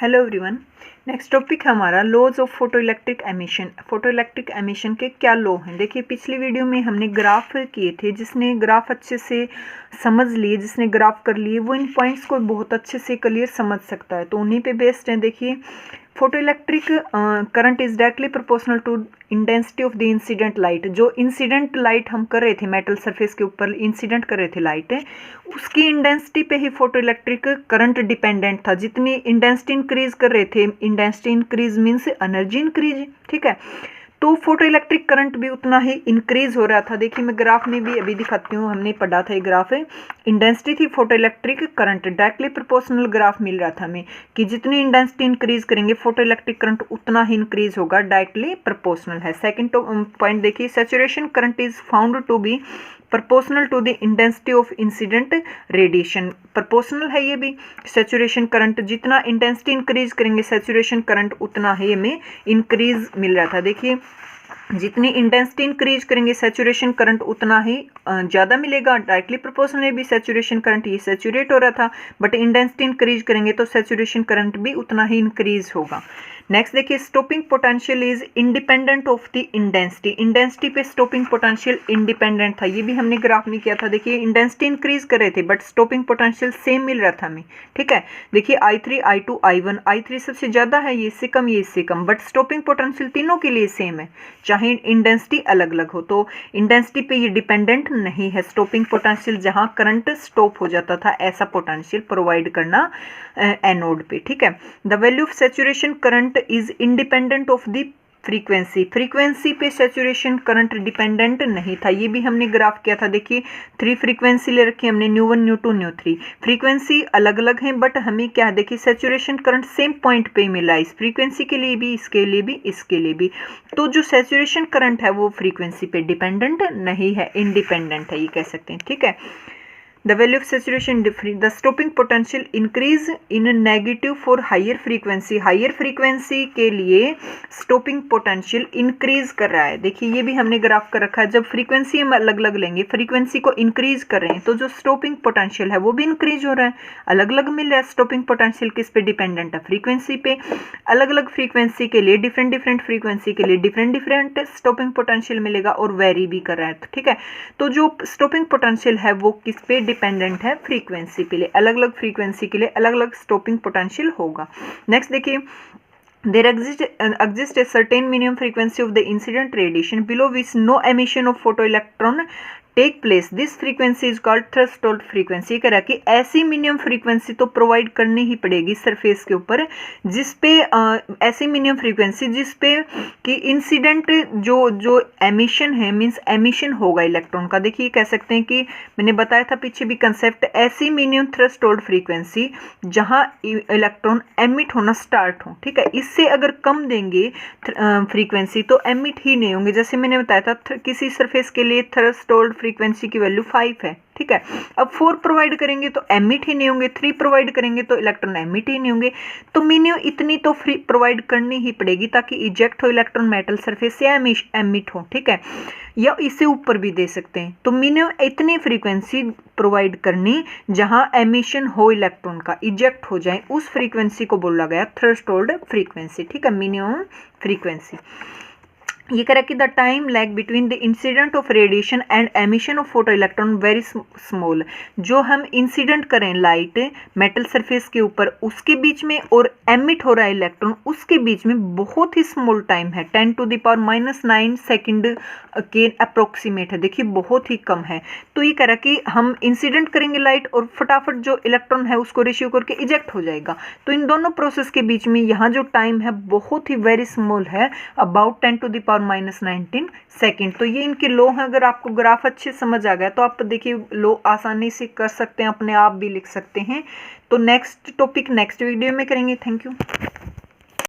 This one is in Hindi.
Hello everyone. नेक्स्ट टॉपिक हमारा laws of photoelectric emission. Photoelectric emission के क्या लॉ हैं। देखिए पिछली वीडियो में हमने ग्राफ किए थे, जिसने ग्राफ अच्छे से समझ लिए, जिसने ग्राफ कर लिए वो इन पॉइंट्स को बहुत अच्छे से क्लियर समझ सकता है, तो उन्हीं पे बेस्ड है। देखिए photo electric current is directly proportional to intensity of the incident light. जो इंसिडेंट लाइट हम कर रहे थे, मेटल सरफेस के ऊपर इंसिडेंट कर रहे थे लाइट, उसकी इंटेंसिटी पे ही फोटो इलेक्ट्रिक करंट डिपेंडेंट था। जितनी इंटेंसिटी इंक्रीज कर रहे थे, intensity increase means energy increase, ठीक है, तो फोटो इलेक्ट्रिक करंट भी उतना ही इंक्रीज हो रहा था। देखिए मैं ग्राफ में भी अभी दिखाती हूँ, हमने पढ़ा था ये ग्राफ है, इंटेंसिटी थी photo electric current, directly proportional graph मिल रहा था हमें कि जितनी इंटेंसिटी इंक्रीज करेंगे फोटो इलेक्ट्रिक करंट उतना ही इंक्रीज होगा, डायरेक्टली प्रोपोर्शनल है। सेकंड पॉइंट देखिए, saturation current is found to be proportional to the intensity of incident radiation. Proportional है ये भी, सैचुरेशन करंट जितना इंटेंसिटी इंक्रीज करेंगे सैचुरेशन करंट उतना ही हमें इंक्रीज मिल रहा था। देखिए जितनी इंटेंसिटी इंक्रीज करेंगे सैचुरेशन करंट उतना ही ज़्यादा मिलेगा, डायरेक्टली प्रोपोर्शनल है भी सैचुरेशन करंट, ये सैचुरेट हो रहा था, बट इंटेंसिटी इंक्रीज करेंगे तो सैचुरेशन करंट भी उतना ही इंक्रीज होगा। नेक्स्ट देखिए, stopping potential is independent of the intensity. Intensity पे स्टॉपिंग पोटेंशियल इंडिपेंडेंट था, ये भी हमने ग्राफ में किया था। देखिए इंटेंसिटी इंक्रीज कर रहे थे बट स्टॉपिंग पोटेंशियल सेम मिल रहा था हमें, ठीक है। देखिए I3 I2 I1, I3 सबसे ज़्यादा है, ये इससे कम, ये इससे कम, बट स्टॉपिंग पोटेंशियल तीनों के लिए सेम है, चाहे इंटेंसिटी अलग अलग हो। तो इंटेंसिटी पे ये डिपेंडेंट नहीं है। स्टॉपिंग पोटेंशियल जहाँ करंट स्टॉप हो जाता था ऐसा पोटेंशियल प्रोवाइड करना एनोड पे, ठीक है। The value of saturation current is independent of the frequency. Frequency पे सैचुरेशन करंट डिपेंडेंट नहीं था, ये भी हमने ग्राफ किया था। देखिए 3 फ्रीक्वेंसी ले रखी है हमने, न्यू1 न्यू2 न्यू3, फ्रीक्वेंसी अलग अलग हैं बट हमें क्या है, देखिए सैचुरेशन करंट सेम पॉइंट पे मिला, इस फ्रीक्वेंसी के लिए भी, इसके लिए भी, इसके लिए भी। तो जो सैचुरेशन करंट है वो फ्रीक्वेंसी पे डिपेंडेंट नहीं है, इंडिपेंडेंट है, ये कह सकते हैं, ठीक है। The value of saturation different. The stopping potential increase in negative for higher frequency. Higher frequency के लिए stopping potential increase कर रहा है। देखिए ये भी हमने ग्राफ कर रखा है। जब फ्रीक्वेंसी हम अलग अलग लेंगे, फ्रीक्वेंसी को इंक्रीज कर रहे हैं तो जो स्टॉपिंग पोटेंशियल है वो भी इंक्रीज हो रहा है, अलग अलग मिल रहा है। स्टॉपिंग पोटेंशियल किस पे डिपेंडेंट है, फ्रीक्वेंसी पे। अलग अलग फ्रीक्वेंसी के लिए, डिफरेंट फ्रीक्वेंसी के लिए डिफरेंट स्टॉपिंग पोटेंशियल मिलेगा और वेरी भी कर रहा है, ठीक है। तो जो स्टॉपिंग पोटेंशियल है वो किस पे डिपेंडेंट है, फ्रीक्वेंसी पे लिए। अलग अलग फ्रीक्वेंसी के लिए अलग अलग स्टॉपिंग पोटेंशियल होगा। नेक्स्ट देखिए, there exists a certain minimum frequency of the incident radiation below which no emission of photoelectron take place. This frequency is called threshold frequency. कह रहा कि ऐसी मिनिमम फ्रीक्वेंसी तो प्रोवाइड करनी ही पड़ेगी सरफेस के ऊपर जिसपे ऐसी मिनिमम फ्रीक्वेंसी जिसपे कि इंसिडेंट जो एमिशन है, मींस एमिशन होगा इलेक्ट्रॉन का। देखिए कह सकते हैं कि मैंने बताया था पीछे भी कंसेप्ट, ऐसी मिनिमम थ्रेशोल्ड फ्रीक्वेंसी जहां इलेक्ट्रॉन एमिट होना स्टार्ट हो, ठीक है। इससे अगर कम देंगे फ्रीक्वेंसी तो एमिट ही नहीं होंगे। जैसे मैंने बताया था किसी सरफेस के लिए थ्रेशोल्ड फ्रीक्वेंसी की वैल्यू 5 है, ठीक है। अब 4 प्रोवाइड करेंगे तो एमिट ही नहीं होंगे, 3 प्रोवाइड करेंगे तो इलेक्ट्रॉन एमिट ही नहीं होंगे। तो मिनिमम इतनी तो फ्री प्रोवाइड करनी ही पड़ेगी ताकि इजेक्ट हो इलेक्ट्रॉन मेटल सरफेस से, एमिट हो, ठीक है। या इससे ऊपर भी दे सकते हैं। तो मिनिमम इतनी फ्रीक्वेंसी प्रोवाइड करनी जहां एमिशन हो इलेक्ट्रॉन का, इजेक्ट हो जाए, उस फ्रीक्वेंसी को बोला गया थ्रेशोल्ड फ्रीक्वेंसी, ठीक है, मिनिमम फ्रीक्वेंसी। ये कह रहा कि the time lag between the incident of radiation and emission of photo electron very small. जो हम इंसिडेंट करें लाइट मेटल सरफेस के ऊपर उसके बीच में और एमिट हो रहा है इलेक्ट्रॉन, उसके बीच में बहुत ही स्मॉल टाइम है, 10⁻⁹ सेकंड के अप्रोक्सीमेट है। देखिए बहुत ही कम है। तो ये कह रहा कि हम इंसिडेंट करेंगे लाइट और फटाफट जो इलेक्ट्रॉन है उसको रिसीव करके इजेक्ट हो जाएगा। तो इन दोनों प्रोसेस के बीच में यहाँ जो टाइम है बहुत ही वेरी स्मॉल है, अबाउट 10⁻⁻19 सेकेंड। तो ये इनके लो हैं। अगर आपको ग्राफ अच्छे समझ आ गया तो आप देखिए लो आसानी से कर सकते हैं, अपने आप भी लिख सकते हैं। तो नेक्स्ट टॉपिक नेक्स्ट वीडियो में करेंगे। Thank you.